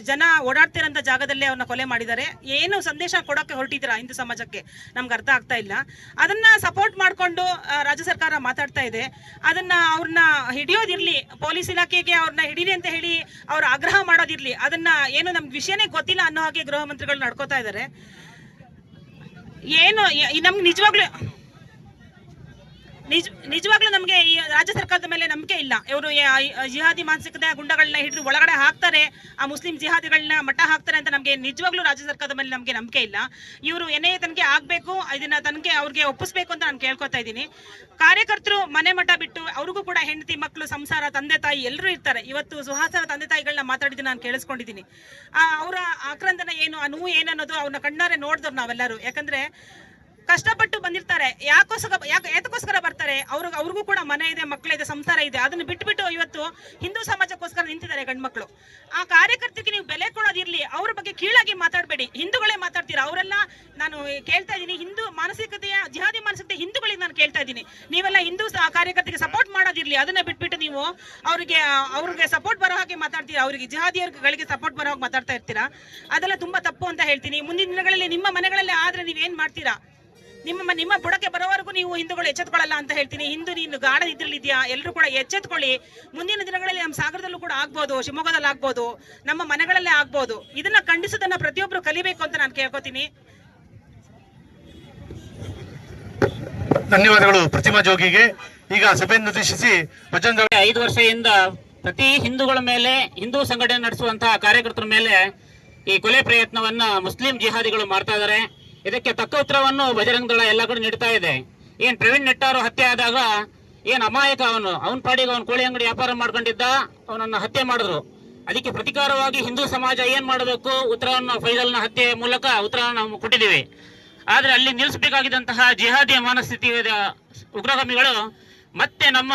ಜನ ಓಡಾಡ್ತಿರೋಂಥ ಜಾಗದಲ್ಲೇ ಅವನ್ನ ಕೊಲೆ ಮಾಡಿದ್ದಾರೆ. ಏನು ಸಂದೇಶ ಕೊಡೋಕೆ ಹೊರಟಿದ್ದೀರಾ ಹಿಂದೂ ಸಮಾಜಕ್ಕೆ ನಮ್ಗೆ ಅರ್ಥ ಆಗ್ತಾ ಇಲ್ಲ. ಅದನ್ನ ಸಪೋರ್ಟ್ ಮಾಡಿಕೊಂಡು ರಾಜ್ಯ ಸರ್ಕಾರ ಮಾತಾಡ್ತಾ ಇದೆ. ಅದನ್ನ ಅವ್ರನ್ನ ಹಿಡಿಯೋದಿರ್ಲಿ, ಪೊಲೀಸ್ ಇಲಾಖೆಗೆ ಅವ್ರನ್ನ ಹಿಡೀರಿ ಅಂತ ಹೇಳಿ ಅವ್ರ ಆಗ್ರಹ ಮಾಡೋದಿರ್ಲಿ. ಅದನ್ನ ಏನು ನಮ್ಗೆ ವಿಷಯನೇ ಗೊತ್ತಿಲ್ಲ ಅನ್ನೋ ಹಾಗೆ ಗೃಹ ಮಂತ್ರಿಗಳು ನಡ್ಕೋತಾ ಇದ್ದಾರೆ. ಏನು ನಮ್ಗೆ ನಿಜವಾಗ್ಲೂ ನಮಗೆ ಈ ರಾಜ್ಯ ಸರ್ಕಾರದ ಮೇಲೆ ನಂಬಿಕೆ ಇಲ್ಲ. ಇವರು ಜಿಹಾದಿ ಮಾನಸಿಕತೆ ಗುಂಡಗಳನ್ನ ಹಿಡಿದು ಒಳಗಡೆ ಹಾಕ್ತಾರೆ, ಆ ಮುಸ್ಲಿಂ ಜಿಹಾದಿಗಳನ್ನ ಮಟ್ಟ ಹಾಕ್ತಾರೆ ಅಂತ ನಮಗೆ ನಿಜವಾಗ್ಲೂ ರಾಜ್ಯ ಸರ್ಕಾರದ ಮೇಲೆ ನಮಗೆ ನಂಬಿಕೆ ಇಲ್ಲ. ಇವರು NIA ತನಿಖೆ ಆಗ್ಬೇಕು, ಇದನ್ನ ತನಿಖೆ ಅವ್ರಿಗೆ ಒಪ್ಪಿಸ್ಬೇಕು ಅಂತ ನಾನು ಕೇಳ್ಕೊತಾ ಇದ್ದೀನಿ. ಕಾರ್ಯಕರ್ತರು ಮನೆ ಮಠ ಬಿಟ್ಟು, ಅವ್ರಿಗೂ ಕೂಡ ಹೆಂಡತಿ ಮಕ್ಕಳು, ಸಂಸಾರ, ತಂದೆ ತಾಯಿ ಎಲ್ಲರೂ ಇರ್ತಾರೆ. ಇವತ್ತು ಸುಹಾಸನ ತಂದೆ ತಾಯಿಗಳನ್ನ ಮಾತಾಡಿದ್ದು ನಾನು ಕೇಳಿಸ್ಕೊಂಡಿದ್ದೀನಿ. ಅವರ ಆಕ್ರಂದನ ಏನು, ಆ ನೋವು ಏನನ್ನೋದು ಅವ್ರನ್ನ ಕಣ್ಣಾರೆ ನೋಡಿದವ್ರು ನಾವೆಲ್ಲರೂ. ಯಾಕಂದ್ರೆ ಕಷ್ಟಪಟ್ಟು ಬಂದಿರ್ತಾರೆ, ಯಾತಕ್ಕೋಸ್ಕರ ಬರ್ತಾರೆ? ಅವ್ರಿಗೂ ಕೂಡ ಮನೆ ಇದೆ, ಮಕ್ಕಳಿದೆ, ಸಂಸಾರ ಇದೆ. ಅದನ್ನು ಬಿಟ್ಟು ಇವತ್ತು ಹಿಂದೂ ಸಮಾಜಕ್ಕೋಸ್ಕರ ನಿಂತಿದ್ದಾರೆ ಗಂಡ್ಮಕ್ಳು. ಆ ಕಾರ್ಯಕರ್ತರಿಗೆ ನೀವು ಬೆಲೆ ಕೊಡೋದಿರ್ಲಿ, ಅವ್ರ ಬಗ್ಗೆ ಕೀಳಾಗಿ ಮಾತಾಡಬೇಡಿ. ಹಿಂದೂಗಳೇ ಮಾತಾಡ್ತೀರಾ ಅವರೆಲ್ಲ. ನಾನು ಕೇಳ್ತಾ ಇದ್ದೀನಿ, ಹಿಂದೂ ಮಾನಸಿಕತೆಯ ಜಿಹಾದಿ ಮಾನಸಿಕತೆ ಹಿಂದೂಗಳಿಗೆ ನಾನು ಕೇಳ್ತಾ ಇದ್ದೀನಿ. ನೀವೆಲ್ಲ ಹಿಂದೂ ಕಾರ್ಯಕರ್ತರಿಗೆ ಸಪೋರ್ಟ್ ಮಾಡೋದಿರ್ಲಿ, ಅದನ್ನ ಬಿಟ್ಬಿಟ್ಟು ನೀವು ಅವ್ರಿಗೆ ಸಪೋರ್ಟ್ ಬರೋ ಹಾಗೆ ಮಾತಾಡ್ತೀರಾ, ಅವರಿಗೆ ಜಿಹಾದಿಗಳಿಗೆ ಸಪೋರ್ಟ್ ಬರೋ ಹಾಗೆ ಮಾತಾಡ್ತಾ ಇರ್ತೀರಾ. ಅದೆಲ್ಲ ತುಂಬಾ ತಪ್ಪು ಅಂತ ಹೇಳ್ತೀನಿ. ಮುಂದಿನ ದಿನಗಳಲ್ಲಿ ನಿಮ್ಮ ಮನೆಗಳಲ್ಲಿ ಆದ್ರೆ ನೀವೇನ್ ಮಾಡ್ತೀರಾ? ನಿಮ್ಮ ಬುಡಕ್ಕೆ ಬರೋವರೆಗೂ ನೀವು ಹಿಂದೂಗಳು ಎಚ್ಚೆತ್ಕೊಳ್ಳಲ್ಲ ಅಂತ ಹೇಳ್ತೀನಿ. ನೀನು ಗಾಢ ನಿದ್ರೆಲಿದ್ಯಾ? ಎಲ್ಲರೂ ಕೂಡ ಎಚ್ಚೆತ್ಕೊಳ್ಳಿ. ಮುಂದಿನ ದಿನಗಳಲ್ಲಿ ನಮ್ಮ ಸಾಗರದಲ್ಲೂ ಕೂಡ ಆಗ್ಬೋದು, ಶಿವಮೊಗ್ಗದಲ್ಲಿ ಆಗ್ಬೋದು, ನಮ್ಮ ಮನೆಗಳಲ್ಲೇ ಆಗ್ಬೋದು. ಇದನ್ನ ಖಂಡಿಸೋದನ್ನ ಪ್ರತಿಯೊಬ್ರು ಕಲಿಬೇಕು ಅಂತ ನಾನು ಕೇಳ್ಕೊತೀನಿ. ಧನ್ಯವಾದಗಳು ಪ್ರತಿಮಾ ಜೋಗಿಗೆ. ಈಗ ಸಭೆಯನ್ನು ಉದ್ದೇಶಿಸಿ 5 ವರ್ಷದಿಂದ ಪ್ರತಿ ಹಿಂದೂಗಳ ಮೇಲೆ, ಹಿಂದೂ ಸಂಘಟನೆ ನಡೆಸುವಂತಹ ಕಾರ್ಯಕರ್ತರ ಮೇಲೆ ಈ ಕೊಲೆ ಪ್ರಯತ್ನವನ್ನ ಮುಸ್ಲಿಂ ಜಿಹಾದಿಗಳು ಮಾಡ್ತಾ ಇದ್ದಾರೆ. ಇದಕ್ಕೆ ತಕ್ಕ ಉತ್ತರವನ್ನು ಬಜರಂಗ ದಳ ಎಲ್ಲ ಕಡೆ ನೀಡ್ತಾ ಇದೆ. ಏನ್ ಪ್ರವೀಣ್ ನೆಟ್ಟಾರು ಹತ್ಯೆ ಆದಾಗ ಏನ್ ಅಮಾಯಕ ಅವನ ಪಾಡಿಗೆ ಅವನು ಕೋಳಿ ಅಂಗಡಿ ವ್ಯಾಪಾರ ಮಾಡ್ಕೊಂಡಿದ್ದ, ಅವನನ್ನ ಹತ್ಯೆ ಮಾಡಿದ್ರು. ಅದಕ್ಕೆ ಪ್ರತಿಕಾರವಾಗಿ ಹಿಂದೂ ಸಮಾಜ ಏನ್ ಮಾಡಬೇಕು, ಉತ್ತರವನ್ನು ಫೈಜಲ್ನ ಹತ್ಯೆ ಮೂಲಕ ಉತ್ತರವನ್ನು ನಾವು ಕೊಟ್ಟಿದ್ದೀವಿ. ಆದ್ರೆ ಅಲ್ಲಿ ನಿಲ್ಲಿಸಬೇಕಾಗಿದ್ದಂತಹ ಜಿಹಾದಿಯ ಮನಸ್ಥಿತಿಯ ಉಗ್ರಗಾಮಿಗಳು ಮತ್ತೆ ನಮ್ಮ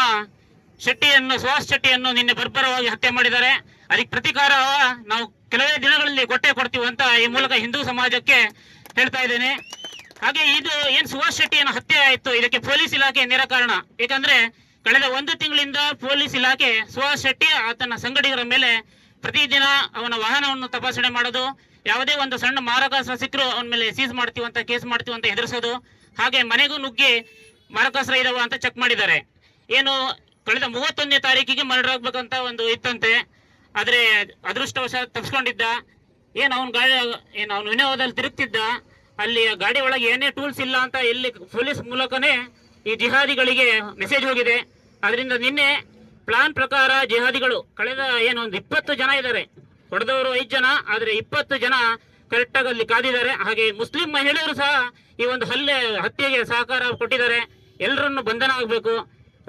ಸುಹಾಸ್ ಶೆಟ್ಟಿಯನ್ನು ನಿನ್ನೆ ಬರ್ಬರವಾಗಿ ಹತ್ಯೆ ಮಾಡಿದ್ದಾರೆ. ಅದಕ್ಕೆ ಪ್ರತಿಕಾರ ನಾವು ಕೆಲವೇ ದಿನಗಳಲ್ಲಿ ಕೊಡ್ತೀವಿ ಅಂತ ಈ ಮೂಲಕ ಹಿಂದೂ ಸಮಾಜಕ್ಕೆ ಹೇಳ್ತಾ ಇದ್ದೇನೆ. ಹಾಗೆ ಇದು ಏನ್ ಸುಹಾಸ್ ಶೆಟ್ಟಿಯನ್ನು ಹತ್ಯೆ ಆಯ್ತು, ಇದಕ್ಕೆ ಪೊಲೀಸ್ ಇಲಾಖೆ ನೇರ ಕಾರಣ. ಯಾಕಂದ್ರೆ ಕಳೆದ 1 ತಿಂಗಳಿಂದ ಪೊಲೀಸ್ ಇಲಾಖೆ ಸುಹಾಸ್ ಶೆಟ್ಟಿ ಆತನ ಸಂಗಡಿಗರ ಮೇಲೆ ಪ್ರತಿದಿನ ಅವನ ವಾಹನವನ್ನು ತಪಾಸಣೆ ಮಾಡೋದು, ಯಾವುದೇ ಒಂದು ಸಣ್ಣ ಮಾರಕ ಸಿಕ್ಕರು ಅವನ ಮೇಲೆ ಸೀಸ್ ಮಾಡ್ತೀವಂತ, ಕೇಸ್ ಮಾಡ್ತೀವಂತ ಹೆದರಿಸೋದು, ಹಾಗೆ ಮನೆಗೂ ನುಗ್ಗಿ ಮಾರಕಾಸ್ತ್ರ ಇದಾವ ಅಂತ ಚೆಕ್ ಮಾಡಿದ್ದಾರೆ. ಏನು ಕಳೆದ 31ನೇ ತಾರೀಕಿಗೆ ಮರ್ಡರ್ ಆಗ್ಬೇಕಂತ ಒಂದು ಇತ್ತಂತೆ, ಆದ್ರೆ ಅದೃಷ್ಟವಶಾತ್ ತಪ್ಪಿಸ್ಕೊಂಡಿದ್ದ. ಅವನು ವಿನೋದದಲ್ಲಿ ತಿರುಗ್ತಿದ್ದ, ಅಲ್ಲಿ ಗಾಡಿ ಒಳಗೆ ಏನೇ ಟೂಲ್ಸ್ ಇಲ್ಲ ಅಂತ ಎಲ್ಲಿ ಪೊಲೀಸ್ ಮೂಲಕನೇ ಈ ಜಿಹಾದಿಗಳಿಗೆ ಮೆಸೇಜ್ ಹೋಗಿದೆ. ಅದರಿಂದ ನಿನ್ನೆ ಪ್ಲಾನ್ ಪ್ರಕಾರ ಜಿಹಾದಿಗಳು ಕಳೆದ ಒಂದು 20 ಜನ ಇದ್ದಾರೆ, ಹೊಡೆದವರು 5 ಜನ, ಆದರೆ 20 ಜನ ಕರೆಕ್ಟಾಗಿ ಅಲ್ಲಿ ಕಾದಿದ್ದಾರೆ. ಹಾಗೆ ಮುಸ್ಲಿಂ ಮಹಿಳೆಯರು ಸಹ ಈ ಒಂದು ಹತ್ಯೆಗೆ ಸಹಕಾರ ಕೊಟ್ಟಿದ್ದಾರೆ. ಎಲ್ಲರನ್ನು ಬಂಧನ ಆಗಬೇಕು.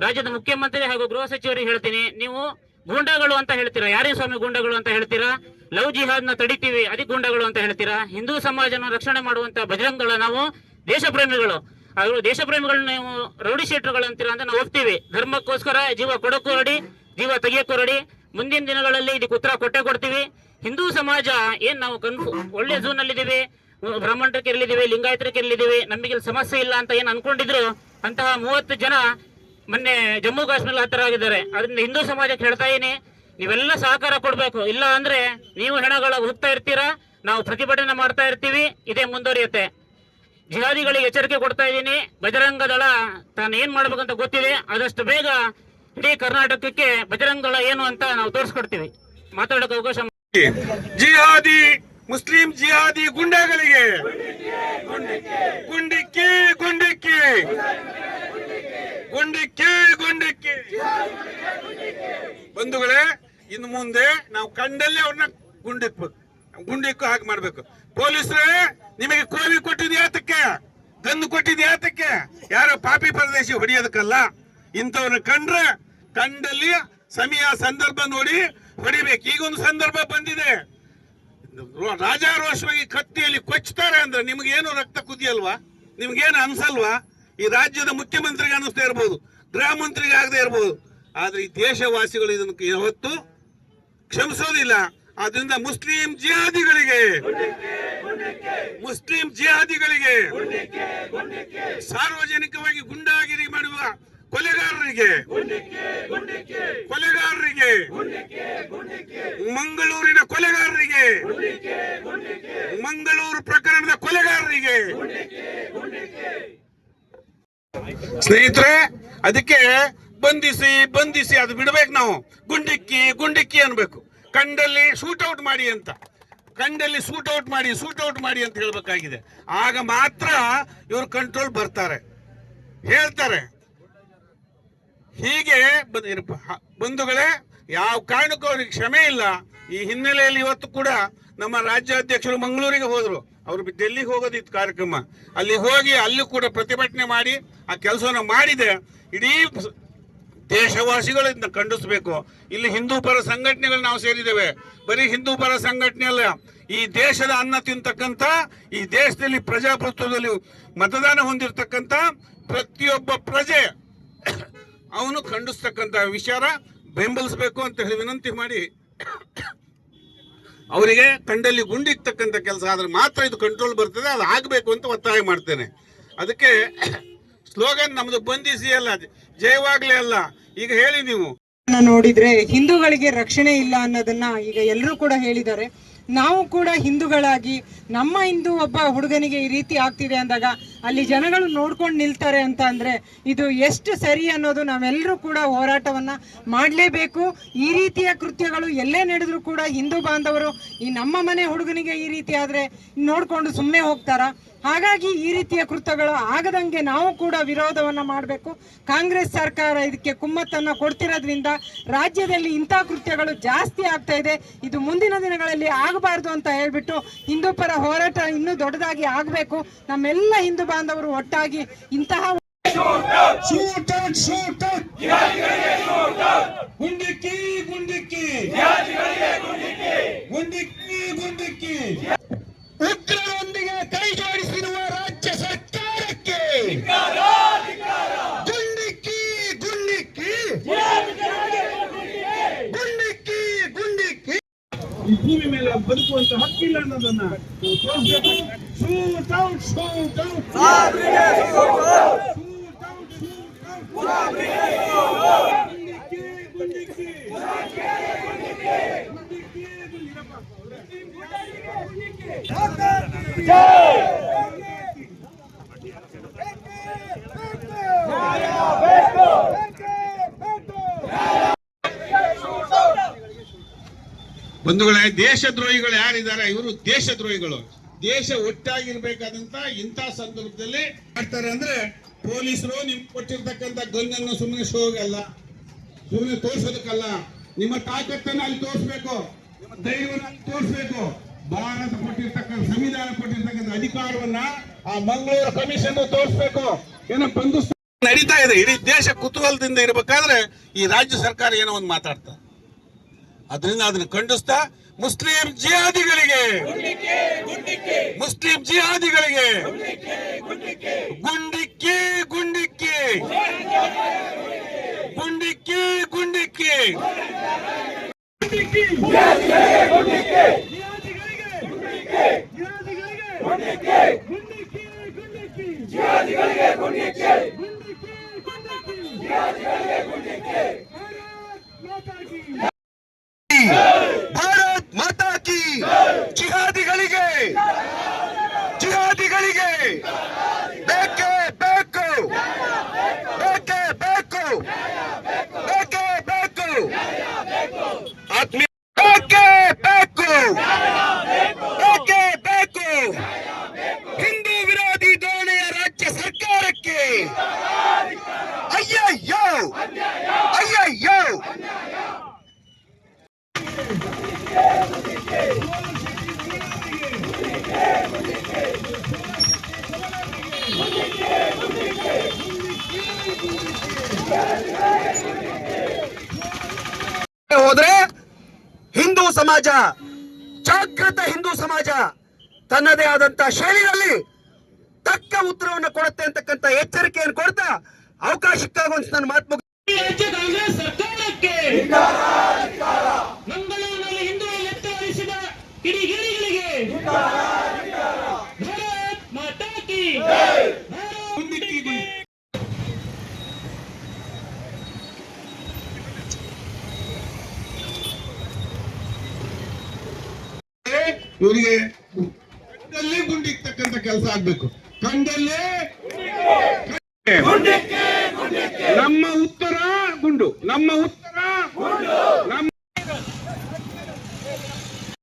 ರಾಜ್ಯದ ಮುಖ್ಯಮಂತ್ರಿ ಹಾಗೂ ಗೃಹ ಸಚಿವರಿಗೆ ಹೇಳ್ತೀನಿ, ನೀವು ಗೂಂಡಾಗಳು ಅಂತ ಹೇಳ್ತೀರಾ, ಯಾರೇ ಸ್ವಾಮಿ ಗೂಂಡಾಗಳು ಅಂತ ಹೇಳ್ತೀರಾ? ಲವ್ ಜಿಹಾದ್ನ ತಡಿತೀವಿ ಅದಕ್ಕೆ ಗೂಂಡಾಗಳು ಅಂತ ಹೇಳ್ತೀರಾ? ಹಿಂದೂ ಸಮಾಜನ ರಕ್ಷಣೆ ಮಾಡುವಂತ ಬಜರಂಗ ದಳ ನಾವು ದೇಶಪ್ರೇಮಿಗಳು, ಅವರು ದೇಶಪ್ರೇಮಿಗಳು ನೀವು ರೌಡಿ ಶೀಟರ್ಗಳು ಅಂತೀರಾ ಅಂತ ನಾವು ಹೋಗ್ತೀವಿ. ಧರ್ಮಕ್ಕೋಸ್ಕರ ಜೀವ ಕೊಡೋಕ್ಕೂ ರೆಡಿ, ಜೀವ ತೆಗಿಯೋಕ್ಕೂ ರೆಡಿ. ಮುಂದಿನ ದಿನಗಳಲ್ಲಿ ಇದಕ್ಕೆ ಉತ್ತರ ಕೊಡ್ತೀವಿ. ಹಿಂದೂ ಸಮಾಜ ನಾವು ಒಳ್ಳೆ ಝೋನ್ ಅಲ್ಲಿದ್ದೀವಿ, ಬ್ರಾಹ್ಮಣರಿಗೆ ಇರಲಿದ್ದೀವಿ, ಲಿಂಗಾಯತರಿಗೆ ಇರಲಿದ್ದೀವಿ, ನಮಗೆ ಸಮಸ್ಯೆ ಇಲ್ಲ ಅಂತ ಅನ್ಕೊಂಡಿದ್ರು ಅಂತಹ 30 ಜನ ಮೊನ್ನೆ ಜಮ್ಮು ಕಾಶ್ಮೀರ ಹತ್ತಿರ ಆಗಿದ್ದಾರೆ. ಅದರಿಂದ ಹಿಂದೂ ಸಮಾಜಕ್ಕೆ ಹೇಳ್ತಾ ಇದೀನಿ, ನೀವೆಲ್ಲ ಸಹಕಾರ ಕೊಡಬೇಕು. ಇಲ್ಲ ಅಂದ್ರೆ ನೀವು ಹೆಣಗಳ ಹೋಗ್ತಾ ಇರ್ತೀರಾ, ನಾವು ಪ್ರತಿಭಟನೆ ಮಾಡ್ತಾ ಇರ್ತೀವಿ, ಇದೇ ಮುಂದುವರಿಯುತ್ತೆ. ಜಿಹಾದಿಗಳಿಗೆ ಎಚ್ಚರಿಕೆ ಕೊಡ್ತಾ ಇದ್ದೀನಿ. ಬಜರಂಗ ದಳ ತಾನು ಏನ್ ಮಾಡ್ಬೇಕಂತ ಗೊತ್ತಿದೆ, ಆದಷ್ಟು ಬೇಗ ಇಡೀ ಕರ್ನಾಟಕಕ್ಕೆ ಬಜರಂಗ ದಳ ಏನು ಅಂತ ನಾವು ತೋರಿಸ್ಕೊಡ್ತೀವಿ. ಮಾತಾಡೋಕೆ ಅವಕಾಶ. ಜಿಹಾದಿ ಮುಸ್ಲಿಂ ಜಿಹಾದಿ ಗುಂಡಾಗಳಿಗೆ ಗುಂಡಿಕ್ಕಿ ಗುಂಡಿಕ್ಕಿ ಗುಂಡಿಕ್ಕಿ ಗುಂಡಿಕ್ಕಿ. ಬಂಧುಗಳೇ, ಇನ್ನು ಮುಂದೆ ನಾವು ಕಂಡಲ್ಲಿ ಅವ್ರನ್ನ ಗುಂಡಿಕ್ಕು ಹಾಗೆ ಮಾಡ್ಬೇಕು. ಪೊಲೀಸರೇ, ನಿಮಗೆ ಕೋವಿ ಕೊಟ್ಟಿದ್ ಯಾತಕ್ಕೆ, ಗಂದು ಕೊಟ್ಟಿದ್ ಯಾತಕ್ಕೆ? ಯಾರೋ ಪಾಪಿ ಪ್ರದೇಶಿ ಹೊಡೆಯೋದಕ್ಕಲ್ಲ. ಇಂಥವ್ರನ್ನ ಕಂಡಲ್ಲಿ ಸಮಯ ಸಂದರ್ಭ ನೋಡಿ ಹೊಡಿಬೇಕು. ಈಗೊಂದು ಸಂದರ್ಭ ಬಂದಿದೆ, ರಾಜಾರೋಷವಾಗಿ ಕತ್ತಿಯಲ್ಲಿ ಕೊಚ್ತಾರೆ ಅಂದ್ರೆ ನಿಮ್ಗೇನು ರಕ್ತ ಕುದಿಯಲ್ವಾ? ನಿಮ್ಗೇನು ಅನ್ಸಲ್ವಾ? ಈ ರಾಜ್ಯದ ಮುಖ್ಯಮಂತ್ರಿಗೆ ಅನ್ನಿಸ್ತಾ ಇರ್ಬೋದು, ಗೃಹ ಮಂತ್ರಿಗೆ ಆಗದೆ ಇರ್ಬೋದು, ಆದ್ರೆ ಈ ದೇಶವಾಸಿಗಳು ಇದನ್ನು ಯಾವತ್ತು ಕ್ಷಮಿಸೋದಿಲ್ಲ. ಆದ್ರಿಂದ ಮುಸ್ಲಿಂ ಜಿಹಾದಿಗಳಿಗೆ ಸಾರ್ವಜನಿಕವಾಗಿ ಗುಂಡಾಗಿರಿ ಮಾಡುವ ಕೊಲೆಗಾರರಿಗೆ ಮಂಗಳೂರಿನ ಕೊಲೆಗಾರರಿಗೆ, ಮಂಗಳೂರು ಪ್ರಕರಣದ ಕೊಲೆಗಾರರಿಗೆ ಸ್ನೇಹಿತರೆ, ಅದಕ್ಕೆ ಬಂಧಿಸಿ ಅದು ಬಿಡ್ಬೇಕು. ನಾವು ಗುಂಡಿಕ್ಕಿ ಅನ್ಬೇಕು. ಕಂಡಲ್ಲಿ ಶೂಟೌಟ್ ಮಾಡಿ ಅಂತ ಹೇಳ್ಬೇಕಾಗಿದೆ. ಆಗ ಮಾತ್ರ ಇವರು ಕಂಟ್ರೋಲ್ ಬರ್ತಾರೆ, ಹೇಳ್ತಾರೆ. ಹೀಗೆ ಬಂಧುಗಳೇ, ಯಾವ ಕಾರಣಕ್ಕೂ ಅವ್ರಿಗೆ ಕ್ಷಮೆ ಇಲ್ಲ. ಈ ಹಿನ್ನೆಲೆಯಲ್ಲಿ ಇವತ್ತು ಕೂಡ ನಮ್ಮ ರಾಜ್ಯಾಧ್ಯಕ್ಷರು ಮಂಗಳೂರಿಗೆ ಹೋದ್ರು. ಅವರು ಡೆಲ್ಲಿಗೆ ಹೋಗೋದಿತ್ತು ಕಾರ್ಯಕ್ರಮ, ಅಲ್ಲಿ ಹೋಗಿ ಅಲ್ಲೂ ಕೂಡ ಪ್ರತಿಭಟನೆ ಮಾಡಿ ಆ ಕೆಲಸವನ್ನು ಮಾಡಿದೆ. ಇಡೀ ದೇಶವಾಸಿಗಳು ಇದನ್ನ ಖಂಡಿಸಬೇಕು. ಇಲ್ಲಿ ಹಿಂದೂ ಪರ ಸಂಘಟನೆಗಳು ನಾವು ಸೇರಿದ್ದೇವೆ. ಬರೀ ಹಿಂದೂ ಪರ ಸಂಘಟನೆ ಅಲ್ಲ, ಈ ದೇಶದ ಅನ್ನ ತಿಂತಕ್ಕಂಥ, ಈ ದೇಶದಲ್ಲಿ ಪ್ರಜಾಪ್ರಭುತ್ವದಲ್ಲಿ ಮತದಾನ ಹೊಂದಿರತಕ್ಕಂಥ ಪ್ರತಿಯೊಬ್ಬ ಪ್ರಜೆ ಅವನು ಖಂಡಿಸ್ತಕ್ಕಂಥ ವಿಚಾರ ಬೆಂಬಲಿಸಬೇಕು ಅಂತ ಹೇಳಿ ವಿನಂತಿ ಮಾಡಿ, ಅವರಿಗೆ ಕಂಡಲ್ಲಿ ಗುಂಡಿಕ್ತಕ್ಕಂಥ ಕೆಲಸ ಆದ್ರೆ ಮಾತ್ರ ಇದು ಕಂಟ್ರೋಲ್ ಬರ್ತದೆ. ಅದು ಆಗಬೇಕು ಅಂತ ಒತ್ತಾಯ ಮಾಡ್ತೇನೆ. ಅದಕ್ಕೆ ಸ್ಲೋಗನ್ ನಮ್ದು ಬಂಧಿಸಿ ಅಲ್ಲ, ಜಯವಾಗ್ಲೇ ಅಲ್ಲ. ಈಗ ಹೇಳಿ ನೀವು ನೋಡಿದ್ರೆ ಹಿಂದೂಗಳಿಗೆ ರಕ್ಷಣೆ ಇಲ್ಲ ಅನ್ನೋದನ್ನ ಈಗ ಎಲ್ಲರೂ ಕೂಡ ಹೇಳಿದ್ದಾರೆ. ನಾವು ಕೂಡ ಹಿಂದೂಗಳಾಗಿ ನಮ್ಮ ಹಿಂದೂ ಒಬ್ಬ ಹುಡುಗನಿಗೆ ಈ ರೀತಿ ಆಗ್ತಿದೆ ಅಂದಾಗ ಅಲ್ಲಿ ಜನಗಳು ನೋಡ್ಕೊಂಡು ನಿಲ್ತಾರೆ ಅಂತ ಅಂದ್ರೆ ಇದು ಎಷ್ಟು ಸರಿ ಅನ್ನೋದು ನಾವೆಲ್ಲರೂ ಕೂಡ ಹೋರಾಟವನ್ನ ಮಾಡಲೇಬೇಕು. ಈ ರೀತಿಯ ಕೃತ್ಯಗಳು ಎಲ್ಲೇ ನಡೆದ್ರು ಕೂಡ ಹಿಂದೂ ಬಾಂಧವರು ಈ ನಮ್ಮ ಮನೆ ಹುಡುಗನಿಗೆ ಈ ರೀತಿ ಆದ್ರೆ ನೋಡ್ಕೊಂಡು ಸುಮ್ಮನೆ ಹೋಗ್ತಾರ? ಹಾಗಾಗಿ ಈ ರೀತಿಯ ಕೃತ್ಯಗಳು ಆಗದಂಗೆ ನಾವು ಕೂಡ ವಿರೋಧವನ್ನ ಮಾಡಬೇಕು. ಕಾಂಗ್ರೆಸ್ ಸರ್ಕಾರ ಇದಕ್ಕೆ ಕುಮ್ಮತ್ತನ್ನ ಕೊಡ್ತಿರೋದ್ರಿಂದ ರಾಜ್ಯದಲ್ಲಿ ಇಂಥ ಕೃತ್ಯಗಳು ಜಾಸ್ತಿ ಆಗ್ತಾ ಇದೆ. ಇದು ಮುಂದಿನ ದಿನಗಳಲ್ಲಿ ಆಗಬಾರ್ದು ಅಂತ ಹೇಳ್ಬಿಟ್ಟು ಹಿಂದೂ ಪರ ಹೋರಾಟ ಇನ್ನೂ ದೊಡ್ಡದಾಗಿ ಆಗಬೇಕು. ನಮ್ಮೆಲ್ಲ ಹಿಂದೂ ಬಾಂಧವರು ಒಟ್ಟಾಗಿ ಇಂತಹ ಉಗ್ರರೊಂದಿಗೆ ಕೈ ಜೋಡಿಸಿರುವ ರಾಜ್ಯ ಸರ್ಕಾರಕ್ಕೆ ಗುಂಡಿಕ್ಕಿ ಗುಂಡಿಕ್ಕಿ ಗುಂಡಿಕ್ಕಿ ಗುಂಡಿಕ್ಕಿ. ಈ ಭೂಮಿ ಮೇಲೆ ಬದುಕುವಂತ ಹಕ್ಕಿಲ್ಲ ಅನ್ನೋದನ್ನ ತೋರಿಸಬೇಕು. ಶೂಟ್ ಔಟ್, ಶೂಟ್ ಔಟ್, ಜೈ ಬಂಧುಗಳೇ, ದೇಶದ್ರೋಹಿಗಳು ಯಾರಿದ್ದಾರೆ? ಇವರು ದೇಶದ್ರೋಹಿಗಳು. ದೇಶ ಒಟ್ಟಾಗಿರ್ಬೇಕಾದಂತ ಇಂಥ ಸಂದರ್ಭದಲ್ಲಿ ಮಾಡ್ತಾರೆ ಅಂದ್ರೆ, ಪೊಲೀಸರು ನಿಮ್ಗೆ ಕೊಟ್ಟಿರ್ತಕ್ಕಂಥ ಗನ್ನನ್ನು ಸುಮ್ಮನೆ ಶೋಗಲ್ಲ, ಸುಮ್ಮನೆ ತೋರ್ಸೋದಕ್ಕಲ್ಲ, ನಿಮ್ಮ ತಾಕತ್ತನ್ನು ಅಲ್ಲಿ ತೋರಿಸ್ಬೇಕು, ನಿಮ್ಮ ಧೈರ್ಯವನ್ನು ಅಲ್ಲಿ ತೋರಿಸ್ಬೇಕು. ಭಾರತ ಕೊಟ್ಟಿರ್ತಕ್ಕಂಥ, ಸಂವಿಧಾನ ಕೊಟ್ಟಿರ್ತಕ್ಕಂಥ ಅಧಿಕಾರವನ್ನ ಆ ಮಂಗಳೂರು ಕಮಿಷನ್ ತೋರಿಸ್ಬೇಕು. ಏನೋ ಬಂದು ನಡೀತಾ ಇದೆ. ಇಡೀ ದೇಶ ಕುತೂಹಲದಿಂದ ಇರಬೇಕಾದ್ರೆ ಈ ರಾಜ್ಯ ಸರ್ಕಾರ ಏನೋ ಒಂದು ಮಾತಾಡ್ತಾರೆ. ಅದರಿಂದ ಅದನ್ನು ಖಂಡಿಸ್ತಾ ಮುಸ್ಲಿಂ ಜಿಹಾದಿಗಳಿಗೆ ಗುಂಡಿಕ್ಕಿ ಗುಂಡಿಕ್ಕಿ ಗುಂಡಿಕ್ಕಿ ಗುಂಡಿಕ್ಕಿ ಭಾರತ್ ಮಾತಾ ಕಿ. ಜಿಹಾದಿಗಳಿಗೆ ಬೇಕೇ ಬೇಕು, ಬೇಕೇ ಬೇಕು, ಬೇಕೇ ಬೇಕು, ಆತ್ಮೀಯ ಬೇಕೇ ಬೇಕು, ಬೇಕೇ ಬೇಕು. ಹಿಂದೂ ವಿರೋಧಿ ಧೋರಣೆಯ ರಾಜ್ಯ ಸರ್ಕಾರಕ್ಕೆ ಅಯ್ಯಯ್ಯೋ, ಅಯ್ಯಯ್ಯೋ. ಹೋದ್ರೆ ಹಿಂದೂ ಸಮಾಜ, ಜಾಗೃತ ಹಿಂದೂ ಸಮಾಜ ತನ್ನದೇ ಆದಂತ ಶೈಲಿಯಲ್ಲಿ ತಕ್ಕ ಉತ್ತರವನ್ನು ಕೊಡುತ್ತೆ ಅಂತಕ್ಕಂಥ ಎಚ್ಚರಿಕೆಯನ್ನು ಕೊಡ್ತಾ ಅವಕಾಶಕ್ಕಾಗಿ ನನ್ನ ಮಾತು ಕಾಂಗ್ರೆಸ್ ಸರ್ಕಾರಕ್ಕೆ ಮಂಗಳೂರಿನಲ್ಲಿ ಹಿಂದೂ ಎತ್ತರಿಸಿದ ಕಿಡಿಗೇಡಿಗಳಿಗೆ ಭಾರತ್ ಮಾತಾ ಕಿ. ಇವರಿಗೆ ಕಂಡಲ್ಲೇ ಗುಂಡಿಕ್ತಕ್ಕಂಥ ಕೆಲಸ ಆಗ್ಬೇಕು. ಕಂಡಲ್ಲೇ ನಮ್ಮ ಉತ್ತರ ಗುಂಡು, ನಮ್ಮ ಉತ್ತರ